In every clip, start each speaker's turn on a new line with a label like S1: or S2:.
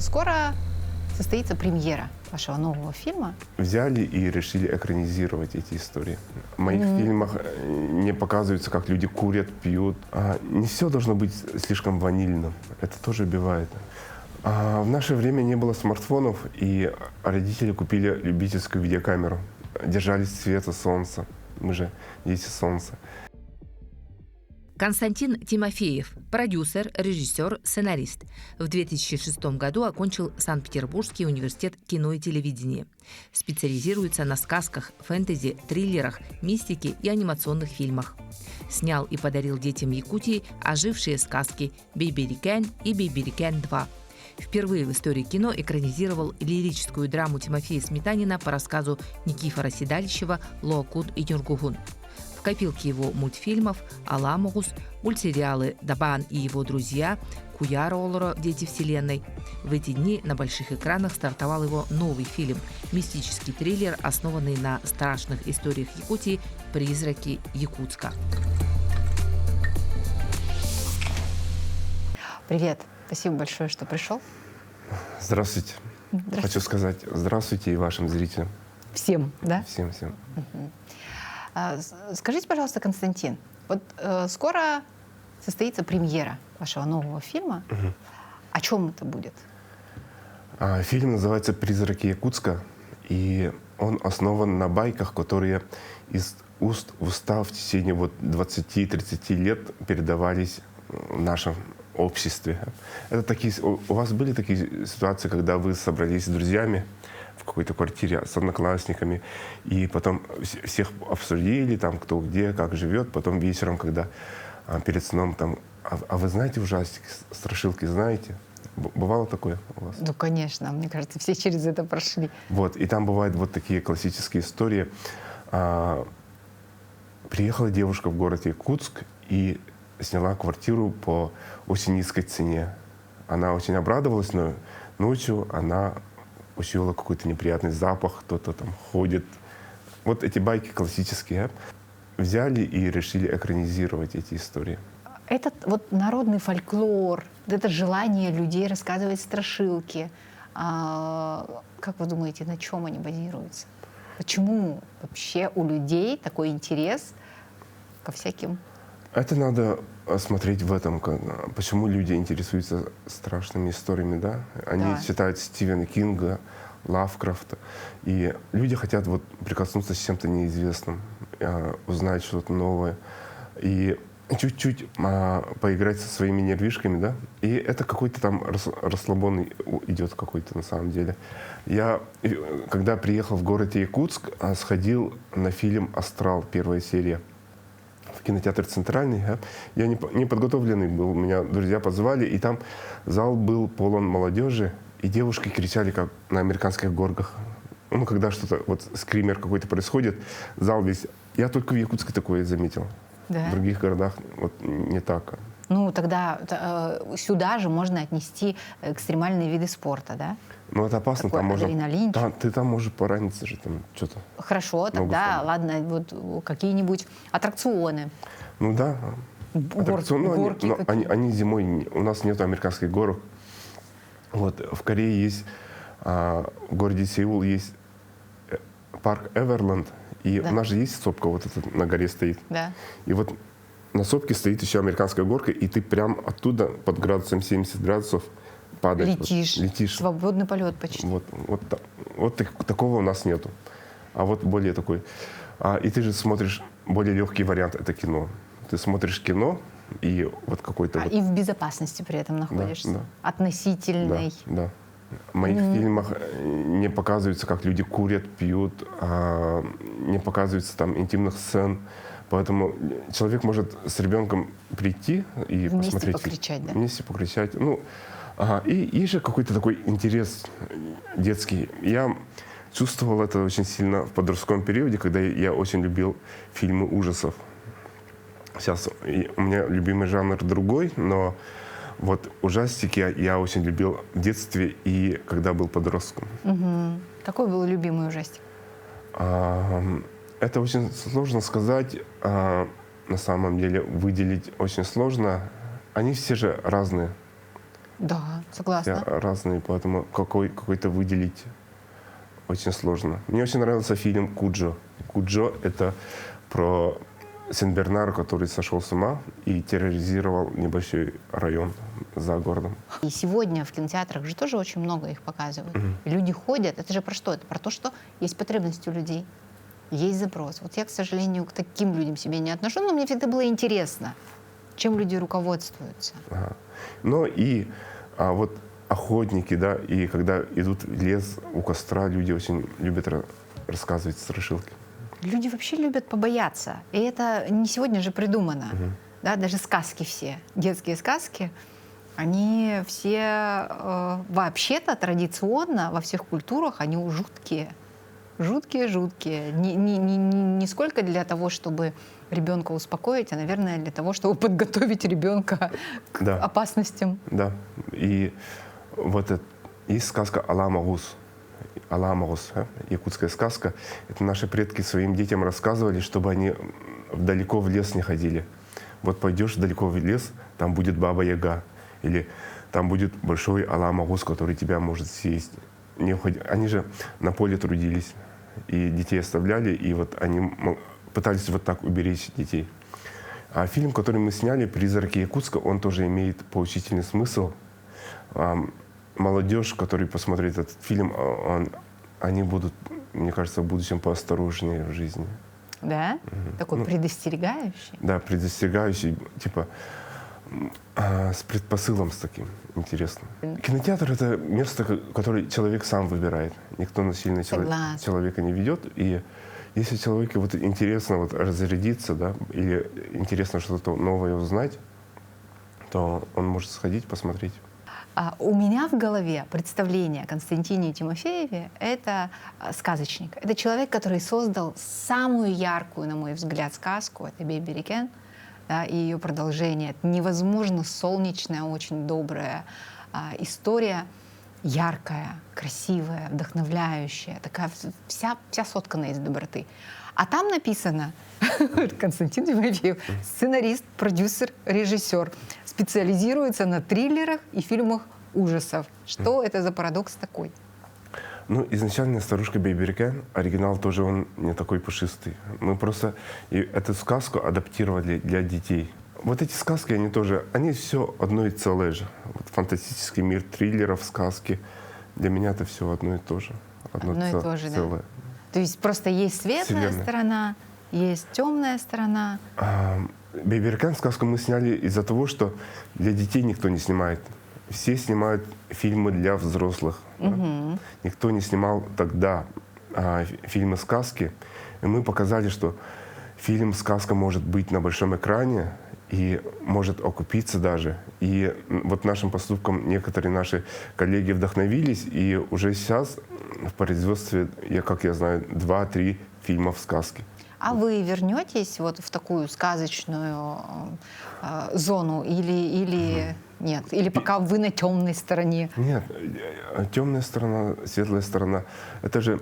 S1: скоро состоится премьера вашего нового фильма.
S2: Взяли и решили экранизировать эти истории. В моих фильмах не показывается, как люди курят, пьют. Не все должно быть слишком ванильным. Это тоже убивает. В наше время не было смартфонов, и родители купили любительскую видеокамеру. Держались света солнца. Мы же дети солнца.
S3: Константин Тимофеев – продюсер, режиссер, сценарист. В 2006 году окончил Санкт-Петербургский университет кино и телевидения. Специализируется на сказках, фэнтези, триллерах, мистике и анимационных фильмах. Снял и подарил детям Якутии ожившие сказки «Бейберикен» и «Бейберикен 2». Впервые в истории кино экранизировал лирическую драму Тимофея Сметанина по рассказу Никифора Седалищева «Лоокун и Нюргугун». В копилке его мультфильмов «Аламогус», мультсериалы «Дабан и его друзья», «Куяра Олоро. Дети Вселенной». В эти дни на больших экранах стартовал его новый фильм – мистический триллер, основанный на страшных историях Якутии «Призраки Якутска».
S1: Привет. Спасибо большое, что пришел.
S2: Здравствуйте. Хочу сказать здравствуйте и вашим зрителям.
S1: Всем, да?
S2: Всем.
S1: Скажите, пожалуйста, Константин, вот скоро состоится премьера вашего нового фильма. О чем это будет?
S2: Фильм называется «Призраки Якутска», и он основан на байках, которые из уст в уста в течение 20-30 лет передавались в нашем обществе. Это такие, у вас были такие ситуации, когда вы собрались с друзьями в какой-то квартире с одноклассниками, и потом всех обсудили, там, кто где, как живет, потом вечером, когда перед сном, там, а вы знаете ужастики, страшилки знаете? Бывало такое у вас?
S1: Ну, конечно. Мне кажется, все через это прошли.
S2: Вот, и там бывают вот такие классические истории. Приехала девушка в город Якутск и сняла квартиру по очень низкой цене. Она очень обрадовалась, но ночью она учуяла какой-то неприятный запах, кто-то там ходит. Вот эти байки классические. Взяли и решили экранизировать эти истории.
S1: Этот вот народный фольклор, это желание людей рассказывать страшилки, как вы думаете, на чем они базируются? Почему вообще у людей такой интерес ко всяким?
S2: Это надо смотреть в этом, почему люди интересуются страшными историями, да? Они читают Стивена Кинга, Лавкрафта, и люди хотят вот прикоснуться с чем-то неизвестным, узнать что-то новое, и чуть-чуть поиграть со своими нервишками, да? И это какой-то там расслабон идет какой-то на самом деле. Я, когда приехал в город Якутск, сходил на фильм «Астрал», первая серия. В кинотеатр «Центральный». Я не подготовленный был, меня друзья позвали, и там зал был полон молодежи, и девушки кричали, как на американских горках. Ну, когда что-то, вот скример какой-то происходит, зал весь. Я только в Якутске такое заметил.
S1: Да?
S2: В других городах вот не так.
S1: Ну, тогда сюда же можно отнести экстремальные виды спорта, да?
S2: Ну, это опасно,
S1: такой
S2: там
S1: адреналин.
S2: ты там можешь пораниться же, там что-то.
S1: Хорошо, тогда, ладно, вот какие-нибудь аттракционы.
S2: Ну да.
S1: Горки
S2: но они зимой, у нас нет американских горок. Вот в Корее есть, в городе Сеул есть парк Эверленд, и у нас же есть сопка, вот эта на горе стоит.
S1: Да.
S2: И вот на сопке стоит еще американская горка, и ты прям оттуда под градусом 70 градусов падаешь.
S1: Летишь. Свободный полет почти.
S2: Вот такого у нас нету. А вот более такой. И ты же смотришь более легкий вариант, это кино. Ты смотришь кино, и вот какой-то...
S1: И в безопасности при этом находишься.
S2: Да.
S1: Относительной.
S2: Да. В моих фильмах не показывается, как люди курят, пьют, не показывается там интимных сцен. Поэтому человек может с ребенком прийти и
S1: вместе
S2: посмотреть.
S1: Покричать, да?
S2: Вместе покричать. И есть же какой-то такой интерес детский. Я чувствовал это очень сильно в подростковом периоде, когда я очень любил фильмы ужасов. Сейчас у меня любимый жанр другой, но вот ужастики я очень любил в детстве и когда был подростком.
S1: Угу. Какой был любимый ужастик?
S2: Это очень сложно сказать. На самом деле выделить очень сложно. Они все же разные.
S1: Да,
S2: Все
S1: согласна.
S2: разные, поэтому какой-то выделить очень сложно. Мне очень нравился фильм «Куджо». «Куджо» — это про Сен-Бернара, который сошел с ума и терроризировал небольшой район за городом.
S1: И сегодня в кинотеатрах же тоже очень много их показывают. И люди ходят. Это же про что? Это про то, что есть потребность у людей, есть запрос. Вот я, к сожалению, к таким людям себя не отношу, но мне всегда было интересно, чем люди руководствуются.
S2: Ага. Но и вот охотники, да, и когда идут в лес у костра, люди очень любят рассказывать страшилки.
S1: Люди вообще любят побояться. И это не сегодня же придумано. Да, даже сказки все, детские сказки, они все вообще-то традиционно во всех культурах, они жуткие. Жуткие. Не сколько для того, чтобы ребенка успокоить, а, наверное, для того, чтобы подготовить ребенка к
S2: Да.
S1: опасностям.
S2: Да. И вот есть сказка «Аламагус». Аламагус, якутская сказка. Это наши предки своим детям рассказывали, чтобы они далеко в лес не ходили. Вот пойдешь далеко в лес, там будет баба-яга. Или там будет большой аламагус, который тебя может съесть. Не уходи. Они же на поле трудились. И детей оставляли, и вот они пытались вот так уберечь детей. А фильм, который мы сняли, «Призраки Якутска», он тоже имеет поучительный смысл. Молодежь, которая посмотрит этот фильм, они будут, мне кажется, в будущем поосторожнее в жизни.
S1: Да? Такой предостерегающий.
S2: Да, предостерегающий, типа с предпосылом с таким интересным. Кинотеатр — это место, которое человек сам выбирает. Никто насильно человека не ведет. И если человеку вот интересно вот разрядиться, да, или интересно что-то новое узнать, то он может сходить, посмотреть.
S1: У меня в голове представление о Константине Тимофееве — это сказочник. Это человек, который создал самую яркую, на мой взгляд, сказку. Это «Бэйби-Рикен», да, и ее продолжение. Это невозможно солнечная, очень добрая история, яркая, красивая, вдохновляющая, такая вся сотканная из доброты. А там написано Константин Тимофеев, сценарист, продюсер, режиссер, специализируется на триллерах и фильмах ужасов. Что это за парадокс такой?
S2: Ну, изначально «Старушка Бэйби-Рикен», оригинал тоже он не такой пушистый. Мы просто эту сказку адаптировали для детей. Вот эти сказки, они все одно и целое же. Вот фантастический мир триллеров, сказки. Для меня это все одно и то же.
S1: Одно и то же,
S2: целое.
S1: Да? То есть просто есть светлая сторона, есть темная сторона.
S2: «Бэйби-Рикен» сказку мы сняли из-за того, что для детей никто не снимает. Все снимают фильмы для взрослых. Да? Никто не снимал тогда фильмы-сказки. И мы показали, что фильм-сказка может быть на большом экране и может окупиться даже. И вот нашим поступком некоторые наши коллеги вдохновились, и уже сейчас в производстве, как я знаю, 2-3 фильма в сказке.
S1: А вы вернетесь вот в такую сказочную зону или нет? Или пока вы на темной стороне?
S2: Нет, темная сторона, светлая сторона. Это же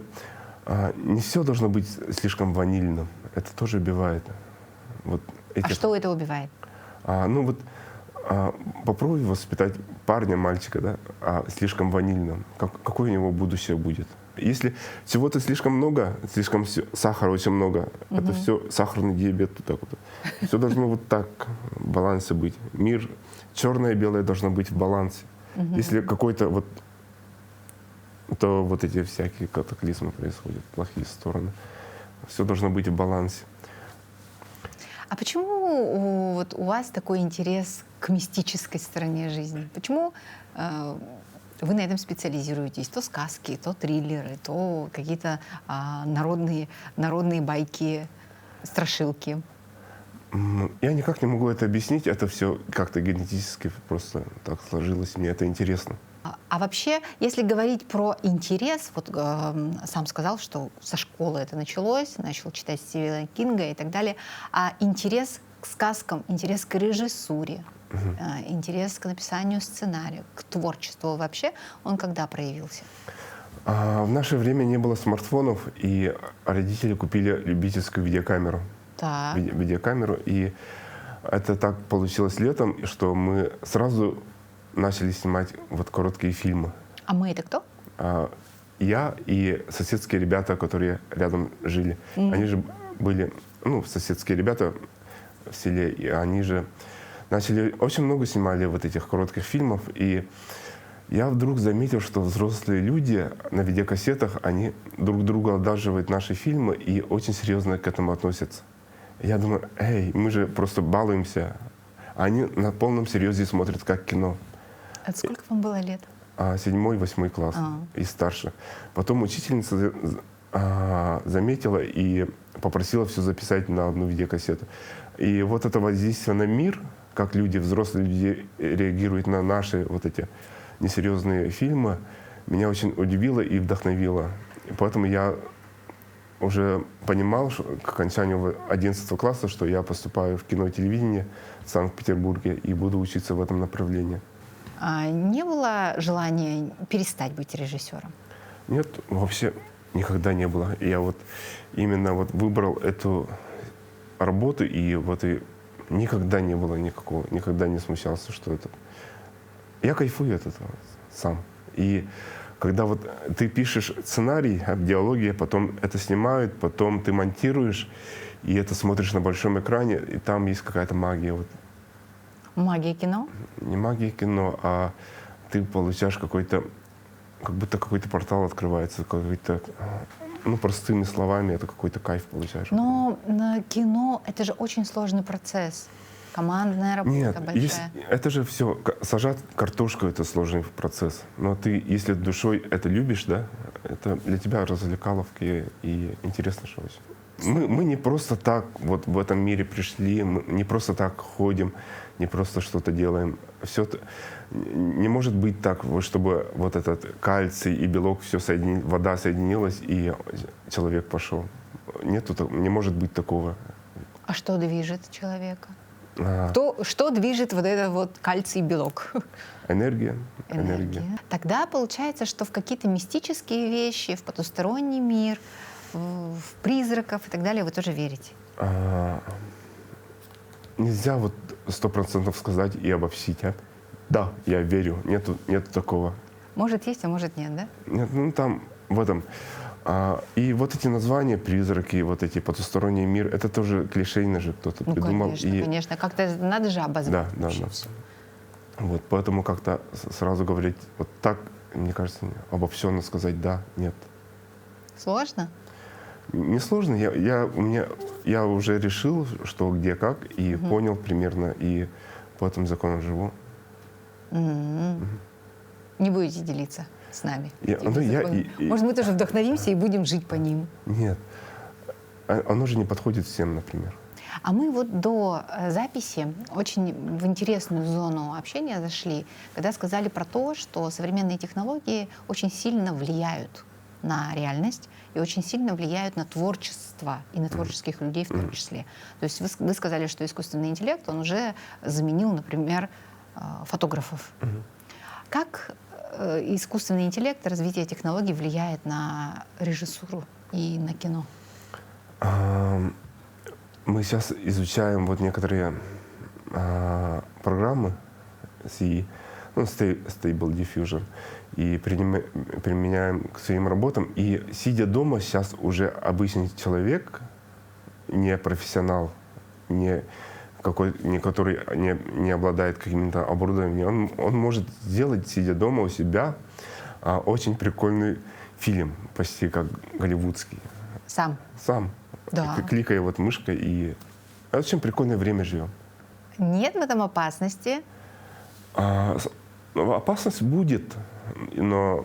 S2: не все должно быть слишком ванильным. Это тоже убивает. Вот
S1: А что это убивает?
S2: Попробуй воспитать парня, мальчика, да, слишком ванильным. Какое у него будущее будет? Если всего-то слишком много, сахара очень много, это все сахарный диабет. Вот так вот. Все должно вот так в балансе быть. Мир черное и белое должно быть в балансе. Если какой-то то вот эти всякие катаклизмы происходят, плохие стороны. Все должно быть в балансе.
S1: А почему вот у вас такой интерес к мистической стороне жизни? Почему вы на этом специализируетесь? То сказки, то триллеры, то какие-то народные байки, страшилки.
S2: Я никак не могу это объяснить. Это все как-то генетически просто так сложилось. Мне это интересно.
S1: А вообще, если говорить про интерес, вот сам сказал, что со школы это началось, начал читать Стивена Кинга и так далее, а интерес к сказкам, интерес к режиссуре, интерес к написанию сценария, к творчеству вообще, он когда проявился?
S2: В наше время не было смартфонов, и родители купили любительскую видеокамеру.
S1: Так.
S2: Видеокамеру, и это так получилось летом, что мы сразу начали снимать вот короткие фильмы.
S1: А мы это кто?
S2: Я и соседские ребята, которые рядом жили. Они же были, ну, соседские ребята в селе, и они же начали, очень много снимали вот этих коротких фильмов, и я вдруг заметил, что взрослые люди на видеокассетах, они друг другу одалживают наши фильмы и очень серьезно к этому относятся. Я думаю, эй, мы же просто балуемся. А они на полном серьезе смотрят как кино.
S1: А сколько вам было лет?
S2: 7-й, 8 класс и старше. Потом учительница заметила и попросила все записать на одну видеокассету. И вот это воздействие на мир, как люди, взрослые люди реагируют на наши вот эти несерьезные фильмы, меня очень удивило и вдохновило. И поэтому я уже понимал, что к окончанию 11 класса, что я поступаю в кино и телевидение в Санкт-Петербурге и буду учиться в этом направлении.
S1: А не было желания перестать быть режиссером?
S2: Нет, вообще никогда не было. Я вот именно вот выбрал эту работу, и вот и никогда не было никакого, никогда не смущался, что это... Я кайфую от этого сам. И когда вот ты пишешь сценарий, диалоги, потом это снимают, потом ты монтируешь, и это смотришь на большом экране, и там есть какая-то магия. Вот.
S1: Магия кино?
S2: Не магия кино, а ты получаешь какой-то, как будто какой-то портал открывается, какой-то, ну, простыми словами, это какой-то кайф получаешь.
S1: Но кино — это же очень сложный процесс. Командная работа.
S2: Нет,
S1: большая.
S2: это же все, сажать картошку — это сложный процесс. Но ты, если душой это любишь, да, это для тебя развлекаловки и интересно, что очень. Мы не просто так вот в этом мире пришли, мы не просто так ходим, не просто что-то делаем. Все не может быть так, вот, чтобы вот этот кальций и белок, все вода соединилась, и человек пошел. Не может быть такого.
S1: А что движет человека? Что движет вот это вот кальций и белок?
S2: Энергия.
S1: Тогда получается, что в какие-то мистические вещи, в потусторонний мир, в призраков и так далее вы тоже верите?
S2: Нельзя вот 100% сказать и обобщить. Да, я верю. Нету такого.
S1: Может есть, а может нет, да?
S2: Нет, ну там в этом. И вот эти названия, призраки, вот эти потусторонний мир, это тоже клишейно же кто-то придумал.
S1: Конечно. Как-то надо же обозвать.
S2: Да. Вот, поэтому как-то сразу говорить вот так, мне кажется, обобщенно сказать да, нет.
S1: Сложно?
S2: Не сложно. Я уже решил, что где как, и понял примерно, и по этим законам живу.
S1: Не будете делиться с нами?
S2: Может,
S1: мы тоже вдохновимся и будем жить по ним?
S2: Нет. Оно же не подходит всем, например.
S1: А мы вот до записи очень в интересную зону общения зашли, когда сказали про то, что современные технологии очень сильно влияют на реальность и очень сильно влияют на творчество и на творческих людей в том числе. То есть вы сказали, что искусственный интеллект, он уже заменил, например, фотографов. Как искусственный интеллект, развитие технологий влияет на режиссуру и на кино?
S2: Мы сейчас изучаем вот некоторые программы Stable Diffusion, и применяем к своим работам. И сидя дома, сейчас уже обычный человек, не профессионал, который не обладает каким-то оборудованием, он может сделать, сидя дома у себя, очень прикольный фильм, почти как голливудский.
S1: Сам?
S2: Сам.
S1: Да.
S2: Кликая вот мышкой, и очень прикольное время живем.
S1: Нет в этом опасности?
S2: Опасность будет, но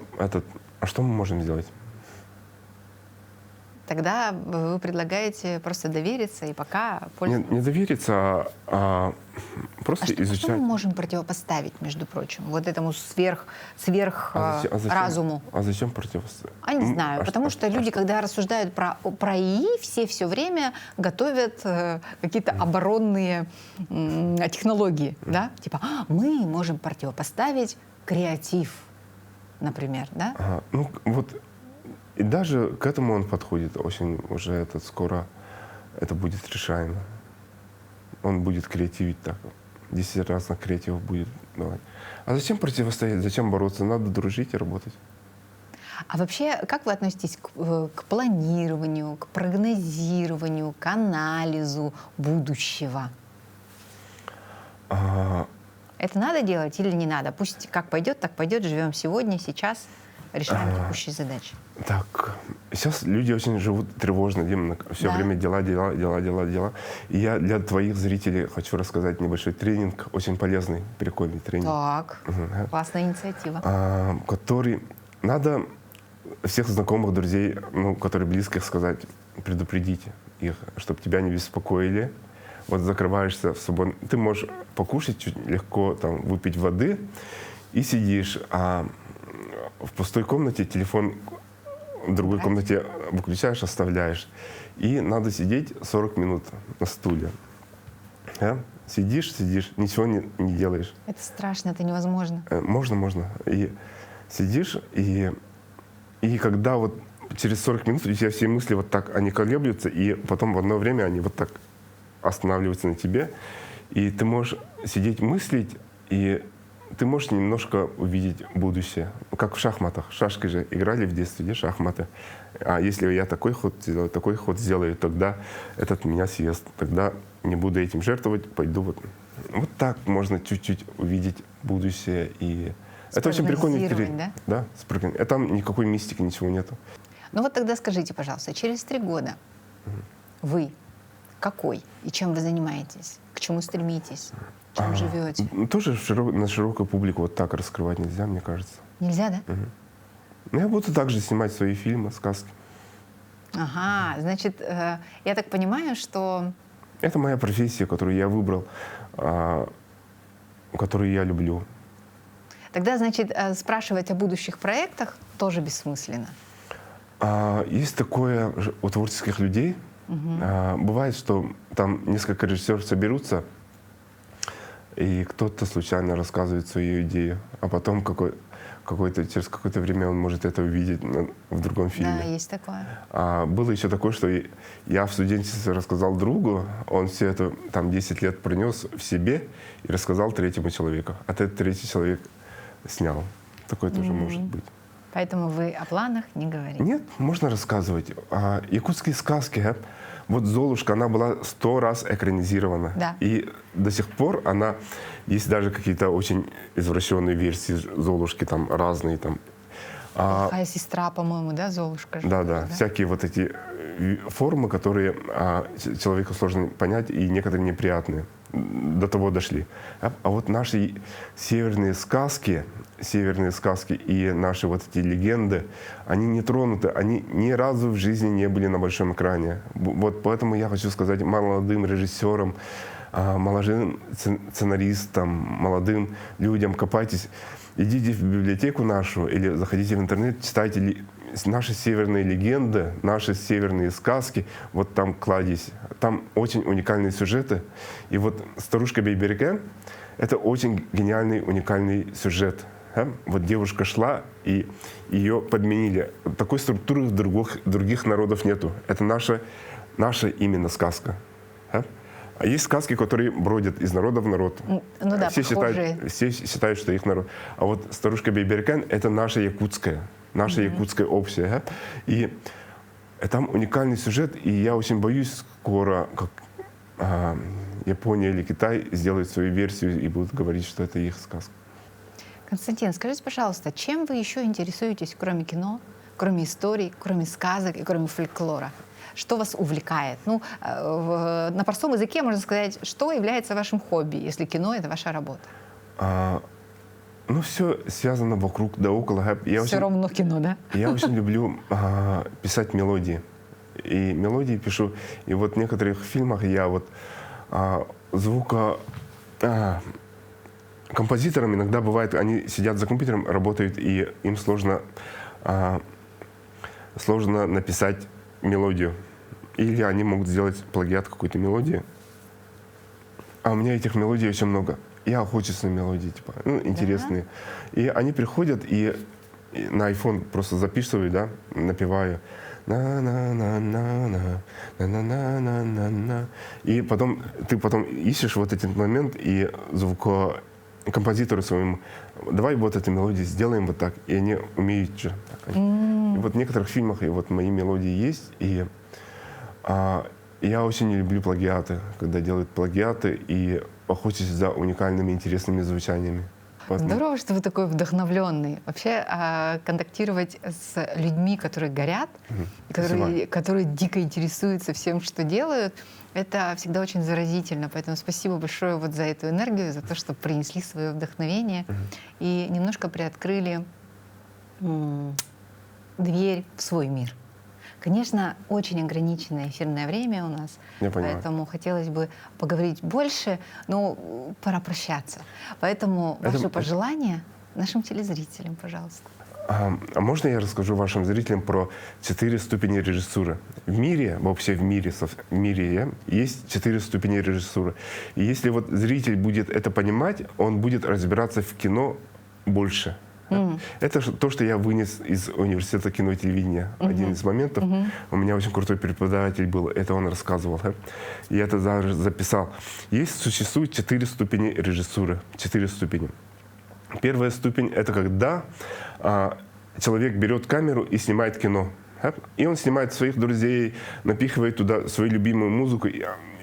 S2: что мы можем сделать?
S1: Тогда вы предлагаете просто довериться и пока пользоваться.
S2: Не довериться, а просто изучать.
S1: Что мы можем противопоставить, между прочим, вот этому сверхразуму?
S2: А зачем противопоставить?
S1: Не знаю, потому что люди, когда рассуждают про ИИ, все время готовят какие-то оборонные технологии, да? Типа, мы можем противопоставить креатив, например, да?
S2: Ну вот. И даже к этому он подходит очень уже скоро это будет решаемо. Он будет креативить так. 10 раз на креатив будет давай. А зачем противостоять, зачем бороться? Надо дружить и работать.
S1: А вообще, как вы относитесь к планированию, к прогнозированию, к анализу будущего? Это надо делать или не надо? Пусть как пойдет, так пойдет, живем сегодня, сейчас, решаем текущие задачи.
S2: Так, сейчас люди очень живут тревожно, именно все
S1: Да.
S2: время дела, дела, дела, дела, дела. И я для твоих зрителей хочу рассказать небольшой тренинг, очень полезный, прикольный тренинг.
S1: Так, классная инициатива.
S2: Который надо всех знакомых, друзей, ну, которые близких, сказать, предупредите их, чтобы тебя не беспокоили. Вот закрываешься в свободном... Ты можешь покушать чуть легко, там, выпить воды и сидишь, а в пустой комнате телефон в другой комнате выключаешь, оставляешь. И надо сидеть 40 минут на стуле. Сидишь, ничего не делаешь.
S1: Это страшно, это невозможно.
S2: Можно. И сидишь, и когда вот через 40 минут у тебя все мысли вот так, они колеблются, и потом в одно время они вот так останавливаются на тебе, и ты можешь сидеть, мыслить, и ты можешь немножко увидеть будущее. Как в шахматах. Шашки же играли в детстве, где шахматы. А если я такой ход сделаю, тогда этот меня съест. Тогда не буду этим жертвовать, пойду вот. Вот так можно чуть-чуть увидеть будущее. И это очень прикольный тренинг. Да? Да, там никакой мистики, ничего нету.
S1: Ну вот тогда скажите, пожалуйста, через 3 года вы какой и чем вы занимаетесь? К чему стремитесь? Чем живете?
S2: Тоже на широкую публику вот так раскрывать нельзя, мне кажется.
S1: Нельзя, да?
S2: Я буду также снимать свои фильмы, сказки.
S1: Ага, значит, я так понимаю, что...
S2: Это моя профессия, которую я выбрал, которую я люблю.
S1: Тогда, значит, спрашивать о будущих проектах тоже бессмысленно.
S2: Есть такое у творческих людей. Бывает, что там несколько режиссеров соберутся, и кто-то случайно рассказывает свою идею, а потом через какое-то время он может это увидеть в другом фильме.
S1: Да, есть такое.
S2: Было еще такое, что я в студенчестве рассказал другу, он все это там 10 лет пронес в себе и рассказал третьему человеку. А этот третий человек снял. Такое тоже может быть.
S1: Поэтому вы о планах не говорите.
S2: Нет, можно рассказывать. Якутские сказки. Вот «Золушка», она была 100 раз экранизирована.
S1: Да.
S2: И до сих пор есть даже какие-то очень извращенные версии «Золушки», там разные. Там.
S1: Плохая сестра, по-моему, да, Золушка?
S2: Да. Всякие вот эти формы, которые человеку сложно понять, и некоторые неприятные. До того дошли. А вот наши северные сказки и наши вот эти легенды, они не тронуты, они ни разу в жизни не были на большом экране. Вот поэтому я хочу сказать молодым режиссерам, молодым сценаристам, молодым людям, копайтесь, идите в библиотеку нашу или заходите в интернет, читайте наши северные легенды, наши северные сказки, вот там кладезь. Там очень уникальные сюжеты. И вот «Старушка Бейберген» — это очень гениальный, уникальный сюжет. Вот девушка шла, и ее подменили. Такой структуры других народов нету. Это наша именно сказка. А есть сказки, которые бродят из народа в народ.
S1: Ну да,
S2: все считают, что их народ. А вот «Старушка Бейберген» — это наша якутская общая. И там уникальный сюжет, и я очень боюсь, скоро как Япония или Китай сделают свою версию и будут говорить, что это их сказка.
S1: Константин, скажите, пожалуйста, чем вы еще интересуетесь, кроме кино, кроме историй, кроме сказок и кроме фольклора? Что вас увлекает? Ну, на простом языке можно сказать, что является вашим хобби, если кино — это ваша работа?
S2: Ну, все связано вокруг да около.
S1: Все равно кино, да?
S2: Я очень люблю писать мелодии. И мелодии пишу. И вот в некоторых фильмах я вот композиторам иногда бывает, они сидят за компьютером, работают, и им сложно написать мелодию. Или они могут сделать плагиат какой-то мелодии. А у меня этих мелодий очень много. Я охочусь на мелодии, интересные. И они приходят, и на iPhone просто записываю, да, напеваю. И ты потом ищешь вот этот момент, и композитору своему: давай вот эту мелодию сделаем вот так. И они умеют же. И вот в некоторых фильмах и вот мои мелодии есть. И я очень не люблю плагиаты, когда делают плагиаты и охотятся за уникальными, интересными звучаниями. Поэтому...
S1: Здорово, что вы такой вдохновленный. Вообще контактировать с людьми, которые горят, которые дико интересуются всем, что делают, это всегда очень заразительно. Поэтому спасибо большое вот за эту энергию, за то, что принесли свое вдохновение и немножко приоткрыли дверь в свой мир. Конечно, очень ограниченное эфирное время у нас, поэтому хотелось бы поговорить больше, но пора прощаться. Поэтому ваши пожелания нашим телезрителям, пожалуйста.
S2: А можно я расскажу вашим зрителям про 4 ступени режиссуры? В мире, вообще в мире есть 4 ступени режиссуры. И если вот зритель будет это понимать, он будет разбираться в кино больше. Это то, что я вынес из университета кино и телевидения. Один из моментов. У меня очень крутой преподаватель был, это он рассказывал. Я это даже записал. Существует 4 ступени режиссуры. 4 ступени. Первая ступень — это когда человек берет камеру и снимает кино. И он снимает своих друзей, напихивает туда свою любимую музыку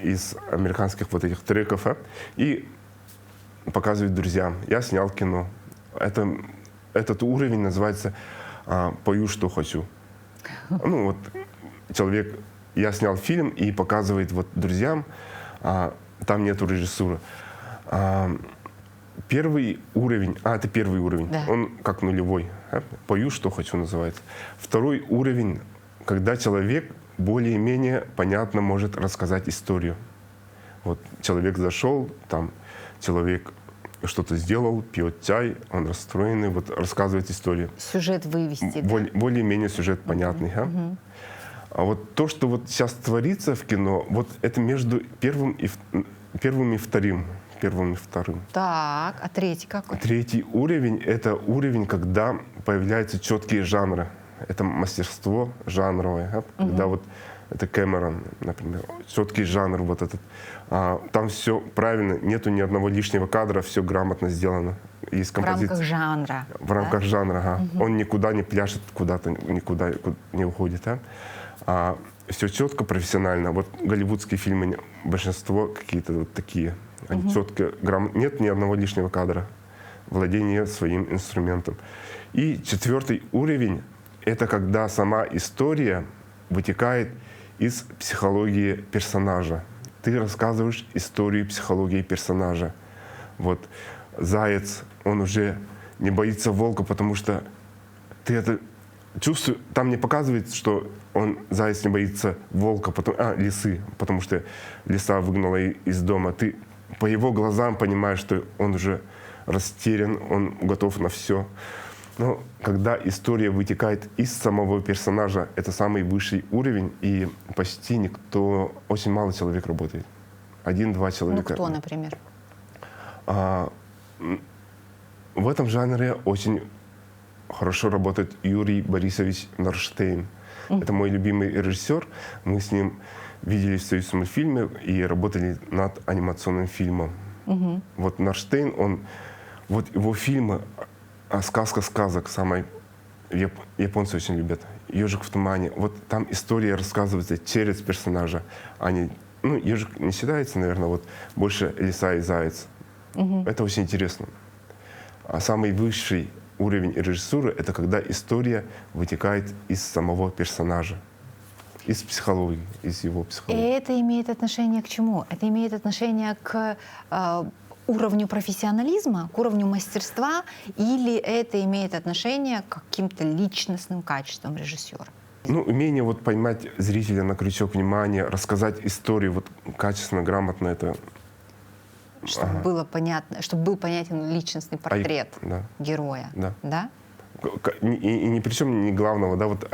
S2: из американских вот этих треков и показывает друзьям: я снял кино. Этот уровень называется «пою, что хочу». Ну вот человек, я снял фильм и показывает вот друзьям, там нету режиссуры. Первый уровень, это первый уровень, да. Он как нулевой. «Пою, что хочу» называется. Второй уровень, когда человек более-менее понятно может рассказать историю. Вот человек зашел, там человек что-то сделал, пьет чай, он расстроенный, вот рассказывает историю.
S1: Сюжет вывести.
S2: Более-менее сюжет понятный. А вот то, что вот сейчас творится в кино, вот это между первым и вторым.
S1: Так, а третий какой?
S2: Третий уровень — это уровень, когда появляются четкие жанры. Это мастерство жанровое. Когда вот это Кэмерон, например, четкий жанр вот этот. Там все правильно, нету ни одного лишнего кадра, все грамотно сделано. Есть композиция.
S1: В рамках жанра.
S2: В рамках жанра, Он никуда не пляшет, куда-то никуда не уходит. Все четко, профессионально. Вот голливудские фильмы, большинство какие-то вот такие. Они четко, нет ни одного лишнего кадра. Владение своим инструментом. И четвертый уровень — это когда сама история вытекает из психологии персонажа. Ты рассказываешь историю психологии персонажа. Вот заяц, он уже не боится волка, потому что ты это чувствуешь. Там не показывает, что заяц не боится волка, лисы, потому что лиса выгнала из дома. Ты по его глазам понимаешь, что он уже растерян, он готов на все. Но когда история вытекает из самого персонажа, это самый высший уровень, и почти никто, очень мало человек работает. 1-2 человека.
S1: Ну кто, например?
S2: В этом жанре очень хорошо работает Юрий Борисович Норштейн. Это мой любимый режиссер. Мы с ним виделись в Союзмультфильме и работали над анимационным фильмом. Вот Норштейн, вот его фильмы «Сказка сказок», японцы очень любят. «Ежик в тумане». Вот там история рассказывается через персонажа. Ежик не считается, наверное, вот больше лиса и заяц. Это очень интересно. А самый высший уровень режиссуры — это когда история вытекает из самого персонажа, из психологии, из его психологии.
S1: И это имеет отношение к чему? Это имеет отношение к уровню профессионализма, к уровню мастерства, или это имеет отношение к каким-то личностным качествам режиссера?
S2: Умение вот поймать зрителя на крючок внимания, рассказать историю вот качественно, грамотно, это...
S1: Чтобы было понятно, чтобы был понятен личностный портрет героя. Да?
S2: И ни при чем не главного. Да? Вот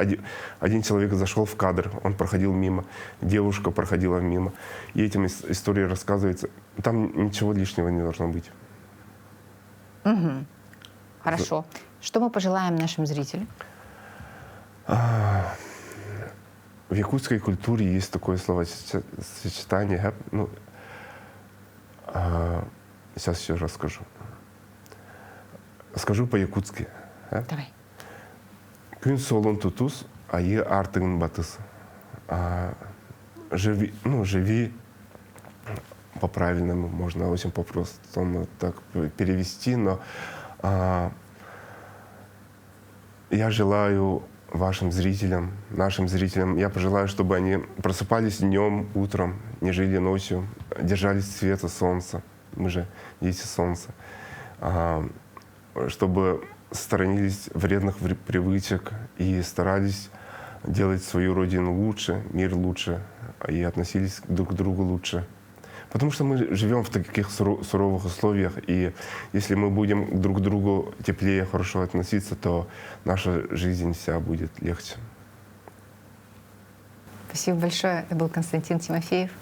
S2: один человек зашел в кадр, он проходил мимо, девушка проходила мимо. И этим история рассказывается. Там ничего лишнего не должно быть.
S1: Хорошо. Что мы пожелаем нашим зрителям?
S2: В якутской культуре есть такое словосочетание. Сейчас еще расскажу. Скажу по-якутски.
S1: Давай.
S2: Күн солон тутус, айы артығын батыс. Живи по-правильному, можно очень по-простому так перевести, но я желаю вашим зрителям, нашим зрителям, я пожелаю, чтобы они просыпались днем, утром, не жили ночью, держались света солнца, мы же дети солнца, чтобы сторонились вредных привычек и старались делать свою родину лучше, мир лучше и относились друг к другу лучше. Потому что мы живем в таких суровых условиях, и если мы будем друг к другу теплее, хорошо относиться, то наша жизнь вся будет легче.
S1: Спасибо большое. Это был Константин Тимофеев.